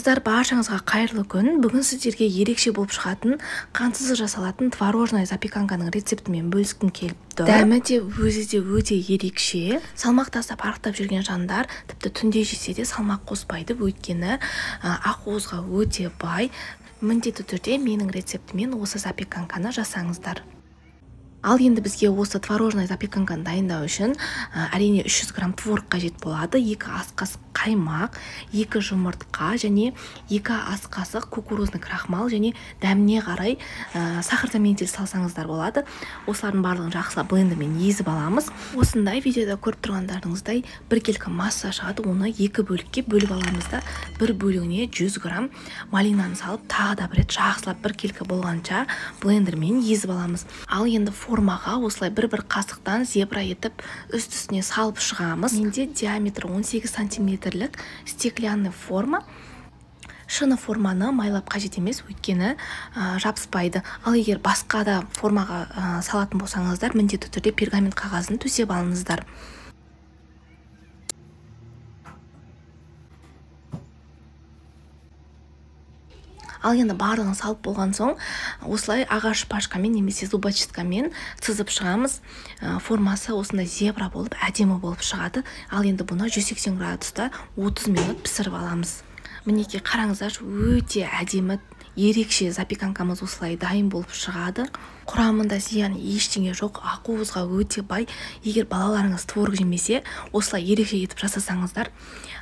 Қыздар, баршаңызға қайырлы күн. Бүгін сіздерге ерекше болып шығатын, қантсыз жасалатын творожная запеканканың рецептімен бөліскім келіп тұр. Дәмі де өзі де өте ерекше. Салмақ тастап арықтап жүрген жандар тіпті түнде жесе де салмақ қоспайды, өйткені ақуызға өте бай. Міндетті түрде менің рецептімен осы запеканканы жасаңыздар. Ал енді бізге осы творожная запеканканы дайындау үшін әрине 300 грамм творог қажет болады, 2 ас қасық қаймақ, 2 жұмыртқа және 2 ас қасық кукурузный крахмал және дәміне қарай сахар мен ментиль салсаңыздар болады. Осылардың барлығын жақсылап блендермен езіп аламыз. Осындай видеода көріп тұрғандарыңыздай бір келкі масса шығады, оны 2 бөлікке бөліп аламыз да, бір бөлігіне 100 грамм малинаны салып, тағы да бір рет жақсылап бір келкі болғанша блендермен езіп аламыз. Ал енді формаға осылай бір қасықтан зебра етіп үст-үстіне салып шығамыз. Менде диаметрі 18 сантиметрлік стеклянный форма. Шыны форманы майлап қажет емес, өйткені жабыспайды. Ал егер басқа да формаға салатын болсаңыздар, міндетті түрде пергамент қағазын төсеп алыңыздар. Ал енді барлығын салып болған соң, осылай ағаш шпажкамен немесе зубочисткамен сызып шығамыз. Формасы осындай зебра болып, әдемі болып шығады. Ал енді бұны 180 градуста 30 минут пісіріп аламыз. Мінекей қараңыздар, өте әдемі, ерекше запеканкамыз осылай дайын болып шығады. Құрамында зиян ештеңе жоқ, ақуызға өте бай. Егер балаларыңыз творог жемесе, осылай ерекше етіп жасасаңыздар,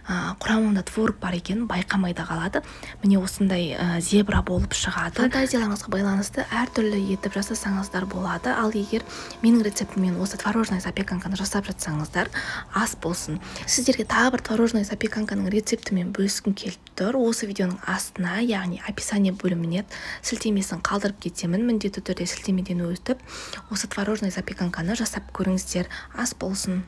құрамында творог бар екен байқамай да қалады. Міне осындай зебра болып шығады. Фантазияларыңызға байланысты әртүрлі етіп жасасаңыздар болады. Ал егер менің рецептіммен осы творожная запеканканы жасап жатсаңыздар, ас болсын. Сіздерге тағы бір творожная запеканканың рецептімен бөліскім келіп тұр. Осы видеоның астына, яғни описание бөліміне сілтемесін қалдырып кетемін. Міндетті түрде сілтемеден өтіп, осы творожная запеканканы жасап көріңіздер. Ас болсын.